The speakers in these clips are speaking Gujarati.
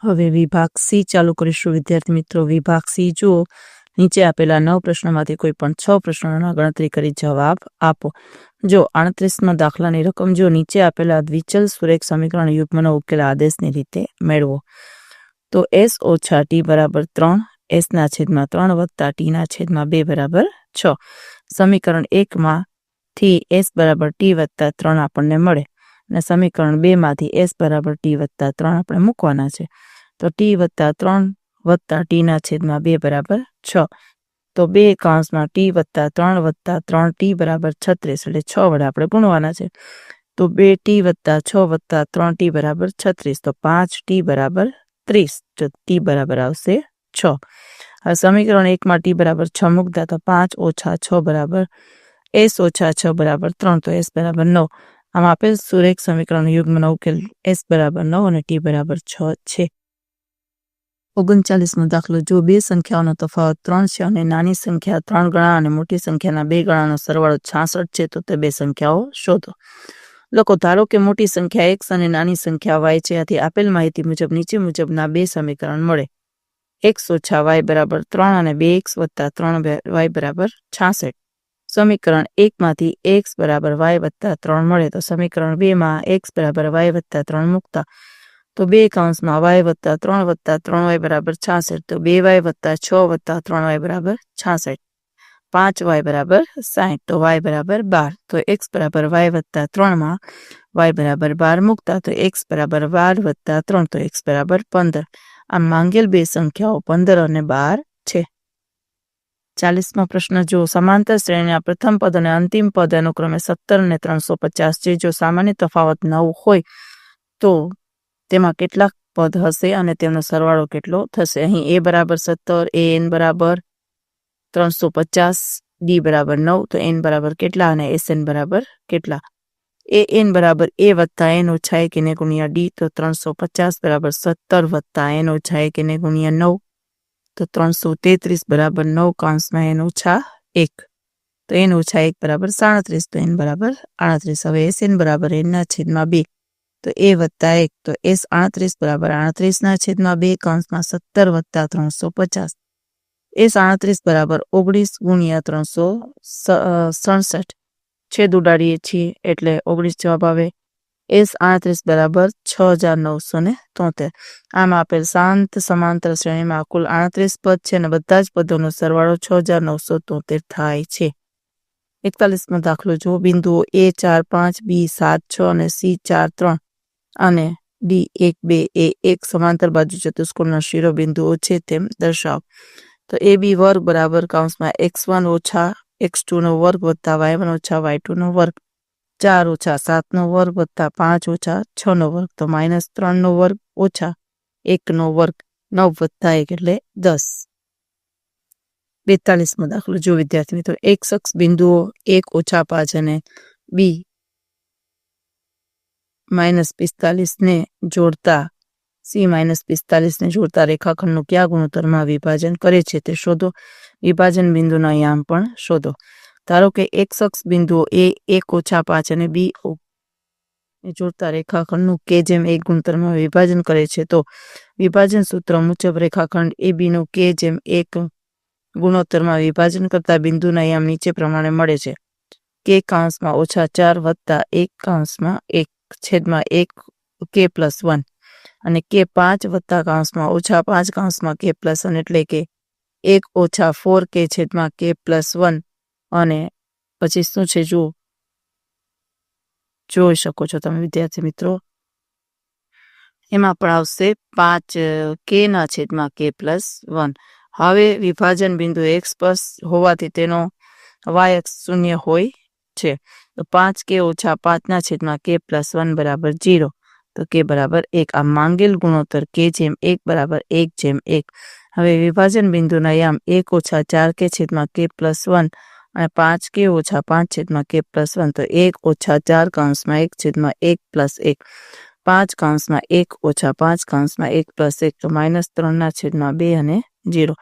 હવે વિભાગ સી ચાલુ કરીશું વિદ્યાર્થી મિત્રો। વિભાગ સી જુઓ, નીચે આપેલા 9 પ્રશ્નોમાંથી કોઈ પણ 6 પ્રશ્નોના ગણતરી કરી જવાબ આપો। જો 38માં દાખલાની રકમ જો નીચે આપેલા દ્વિચલ સુરેખ સમીકરણ યુગ્મનો ઉકેલ આદેશની રીતે મેળવો। તો s ઓછા t બરાબર 3, s ના છેદમાં 3 વત્તા t ના છેદમાં 2 બરાબર 6। સમીકરણ 1 માંથી s બરાબર t વત્તા 3 આપણને મળે અને સમીકરણ 2 માંથી s બરાબર t વત્તા 3 આપણે મૂકવાના છે। તો t વત્તા 3 વત્તા t ના છેદમાં 2 બરાબર 6। તો 2 કૌંસમાં t વત્તા 3 વત્તા 3t બરાબર 36 એટલે 6 વડે આપણે ગુણવાના છે। તો 2t વત્તા 6 વત્તા 3t બરાબર 36, તો 5t બરાબર 30, તો t બરાબર આવશે 6। હવે સમીકરણ 1 માં t બરાબર 6 મૂકતા તો 5 ઓછા 6 બરાબર s ઓછા 6 બરાબર 3, તો s બરાબર 9। આમ આપેલ સુરેખ સમીકરણ યુગ્મનો ઉકેલ s બરાબર 9 અને t બરાબર 6 છે। 39મો દાખલો, જો બે સંખ્યાઓનો તફાવત 3 છે અને નાની સંખ્યા 3 ગણા અને મોટી સંખ્યાના 2 ગણાનો સરવાળો 66 છે, તો તે બે સંખ્યાઓ શોધો। લોકો ધારો કે મોટી સંખ્યા x અને નાની સંખ્યા y છે। આથી આપેલ માહિતી મુજબ નીચે મુજબના બે સમીકરણ મળે। x ઓછા y બરાબર 3 અને 2x વત્તા 3y બરાબર 66। સમીકરણ 1 માંથી x બરાબર y વત્તા 3 મળે તો સમીકરણ 2 માં x બરાબર y વત્તા 3 મૂકતા તો 2 કૌંસમાં y વત્તા 3 વત્તા 3y બરાબર 66, તો 2y વત્તા 6 વત્તા 3y બરાબર 66, 5y બરાબર 60, તો y બરાબર 12। તો x બરાબર y વત્તા 3 માં y બરાબર 12 મૂકતા તો x બરાબર 12 વત્તા 3, તો x બરાબર 15। આમ માંગેલ બે સંખ્યાઓ 15 અને 12 છે। 40મો પ્રશ્ન, જો સમાંતર શ્રેણીના પ્રથમ પદ અને અંતિમ પદ અનુક્રમે 17 અને 350 છે। જો સામાન્ય તફાવત 9 હોય તો તેમાં કેટલાક પદ હશે અને તેમનો સરવાળો કેટલો થશે। અહીં a બરાબર 17, an બરાબર 350, d બરાબર 9, તો n બરાબર કેટલા અને sn બરાબર કેટલા। an બરાબર a વત્તા n ઓછા 1 એને ગુણ્યા d, તો 350 બરાબર 17 વત્તા n ઓછા 1 એને ગુણ્યા 9, તો 333 બરાબર 9 કૌંસમાં n ઓછા 1, તો n ઓછા 1 બરાબર 37, તો n બરાબર 38। હવે sn બરાબર n ના છેદમાં 2, તો a વત્તા 1, તો s 38 બરાબર 38 ના છેદમાં 2 કૌંસમાં 17 વત્તા 350, s 38 બરાબર 19 ગુણ્યા 367, છેદ ઉડાડીએ છીએ એટલે 19 જવાબ આવે। s 38 બરાબર 6973। આમ આપેલ શાંત સમાંતર શ્રેણીમાં કુલ 38 પદ છે અને બધા જ પદોનો સરવાળો 6973 થાય છે। 41મો દાખલો, જો બિંદુઓ a 4 5, b 7 6 અને c 4 3 અને d 1 2 એ એક સમાંતર બાજુ ચતુષ્કોણના શિરોબિંદુઓ છે તેમ દર્શાવો। તો ab વર્ગ બરાબર કૌંસમાં x1 ઓછા x2 નો વર્ગ વત્તા y1 ઓછા y2 નો વર્ગ, 4 ઓછા 7 નો વર્ગ વત્તા 5 ઓછા 6 નો વર્ગ, તો -3 નો વર્ગ ઓછા 1 નો વર્ગ, 9 વત્તા 1 એટલે 10। 42મો દાખલો, જો વિદ્યાર્થી મિત્રો x અક્ષ બિંદુઓ 1 ઓછા 5 અને b -45 ને જોડતા c -45 ને જોડતા રેખાખંડનું કયા ગુણોત્તરમાં વિભાજન કરે છે તે શોધો। વિભાજન બિંદુના યામ પણ શોધો। ધારો કે x અક્ષ બિંદુઓ a 1 ઓછા 5 અને b જોડતા રેખાખંડનું k જેમ 1 ગુણોત્તરમાં વિભાજન કરે છે, તો વિભાજન સૂત્ર મુજબ રેખાખંડ ab નું k જેમ 1 ગુણોત્તરમાં વિભાજન કરતા બિંદુના યામ નીચે પ્રમાણે મળે છે। k કૌંસમાં ઓછા 4 વત્તા 1 કૌંસમાં 1 છેદમાં 1 k પ્લસ 1 અને k 5 વત્તા કૌંસમાં ઓછા 5 કૌંસમાં k પ્લસ 1 એટલે કે 1 ઓછા 4k છેદમાં k પ્લસ 1 અને પછી શું છે જુઓ, જોઈ શકો છો તમે વિદ્યાર્થી મિત્રો, એમાં પણ આવશે 5k ના છેદમાં k પ્લસ 1। હવે વિભાજન બિંદુ x પર હોવાથી તેનો y અક્ષ શૂન્ય હોય છે, તો 5k ઓછા 5 ના છેદમાં k પ્લસ 1 બરાબર 0, તો k બરાબર 1। આ માંગેલ ગુણોત્તર k જેમ 1 બરાબર 1 જેમ 1। હવે વિભાજન બિંદુના યામ 1 ઓછા 4k છેદમાં k પ્લસ 1 અને 5k ઓછા 5 છેદમાં k પ્લસ 1, તો 1 ઓછા 4 કૌંસમાં 1 છેદમાં 1 પ્લસ 1, 5 કૌંસમાં 1 ઓછા 5 કૌંસમાં 1 પ્લસ 1, તો -3 ના છેદમાં 2 અને 0।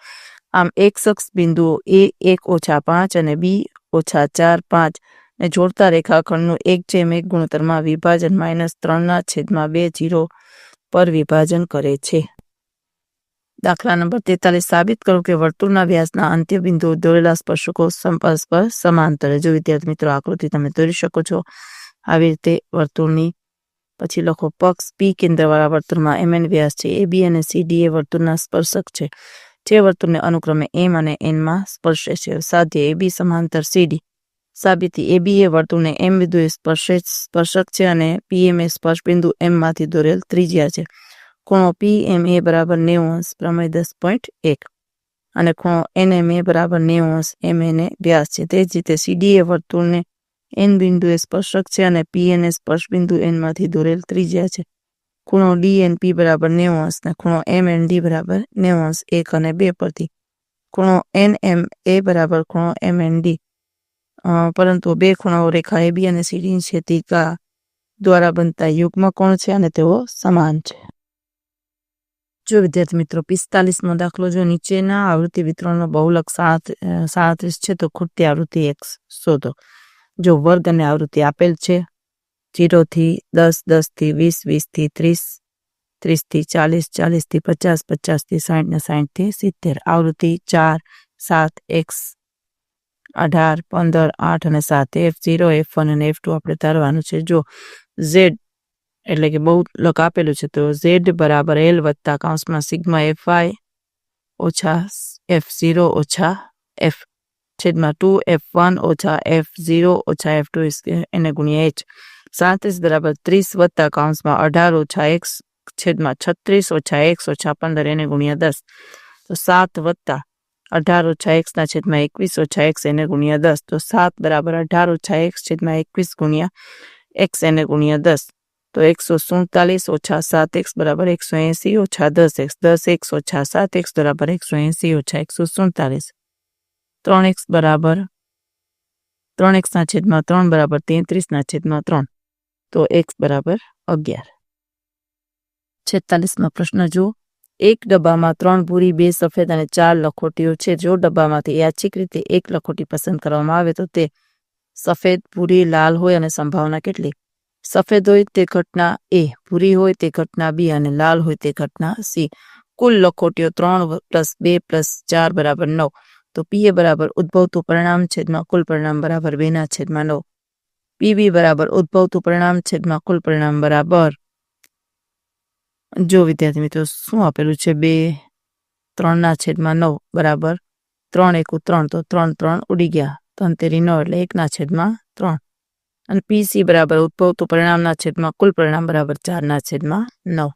આમ x અક્ષ બિંદુઓ a 1 ઓછા 5 અને b ઓછા 4 5 ને જોડતા રેખાખંડનું 1 જેમ 1 ગુણોત્તરમાં વિભાજન -3 ના છેદમાં 2 0 પર વિભાજન કરે છે। દાખલા નંબર 43 સાબિત કરો કે વર્તુળના વ્યાસના અંત્ય બિંદુઓ દોરેલા સ્પર્શકો પરસ્પર સમાંતર. જો વિદ્યાર્થી મિત્રો આકૃતિ તમે દોરી શકો છો આવી રીતે વર્તુળની. પછી લખો પક્ષ પી કેન્દ્રવાળા વર્તુળમાં mn વ્યાસ છે. AB અને CD એ વર્તુળના સ્પર્શક છે જે વર્તુળને અનુક્રમે m અને n માં સ્પર્શે છે. સાધ્ય AB સમાંતર CD. સાબિતી AB એ વર્તુળને m બિંદુએ સ્પર્શક છે અને PM એ સ્પર્શ બિંદુ m માંથી દોરેલ ત્રિજ્યા છે. ખૂણો PMA બરાબર 90 પ્રમેય 10.1 અને ખૂણો NMA બરાબર 90 MN એ વ્યાસ છે. તે જ રીતે CD એ વર્તુળને n બિંદુએ સ્પર્શક છે અને PN એ સ્પર્શ બિંદુ n માંથી દોરેલ ત્રિજ્યા છે. ખૂણો DNP બરાબર 90 અને ખૂણો MND બરાબર 90 1 અને 2 પરથી. ખૂણો NMA બરાબર ખૂણો MND પરંતુ બે ખૂણાઓ રેખા AB અને CD ની છેદિકા દ્વારા બનતા યુગ્મ કોણ છે અને તેઓ સમાન છે. જો વિદ્યાર્થી મિત્રો 45મો દાખલો, જો નીચેના આવૃત્તિ વિતરણનો બહુલક 37 છે તો ખૂટતી આવૃત્તિ x શોધો. જો વર્ગ અને આવૃત્તિ આપેલ છે 0 થી 10, 10 થી 20, 20 થી 30, 30 થી 40, 40 થી 50, 50 થી 60 ને 60 થી 70. આવૃત્તિ 4, 7, x 18, 15, 8 અને 7 F0, F1 અને F2 આપણે તારવાનું છે. જો z એટલે કે બહુલક આપેલું છે તો z બરાબર l વત્તા કૌંસમાં સિગ્મા fi ઓછા f0 ઓછા f છેદમાં 2f1 ઓછા f0 ઓછા f2 એને ગુણ્યા h. 37 બરાબર 30 વત્તા કૌંસમાં 18 ઓછા x છેદમાં 36 ઓછા x ઓછા 15 એને ગુણ્યા 10. તો 7 વત્તા 18 ઓછા x ના છેદમાં 21 ઓછા x એને ગુણ્યા 10. તો 7 બરાબર 18 ઓછા x છેદમાં 21 ગુણ્યા x એને ગુણ્યા 10. તો 147 ઓછા 7x બરાબર 180 ઓછા 10x. 10x ઓછા 7x બરાબર 180 ઓછા 147. 3x બરાબર 3x ના છેદમાં 3 બરાબર 33 ના છેદમાં 3. તો x બરાબર 11. 46મો પ્રશ્ન જુઓ. એક ડબ્બામાં 3 ભૂરી 2 સફેદ અને 4 લખોટીઓ છે. જો ડબ્બામાંથી યાદચ્છિક રીતે એક લખોટી પસંદ કરવામાં આવે તો તે સફેદ, ભૂરી, લાલ હોય અને સંભાવના કેટલી? સફેદ હોય તે ઘટના A, ભૂરી હોય તે ઘટના B અને લાલ હોય તે ઘટના C. કુલ લખોટીઓ 3 + 2 + 4 બરાબર 9. તો P એ બરાબર ઉદ્ભવતું પરિણામ છેદમાં કુલ પરિણામ બરાબર 2/9. PB બરાબર ઉદ્ભવતું પરિણામ છેદમાં કુલ પરિણામ બરાબર. જો વિદ્યાર્થી મિત્રો શું આપેલું છે 2 3/9 બરાબર 3 × 3 તો 3 3 ઉડી ગયા 3 તેરી 9 એટલે 1/3 અને PC બરાબર ઉદ્ભવતું પરિણામના છેદમાં કુલ પરિણામ બરાબર 4/9.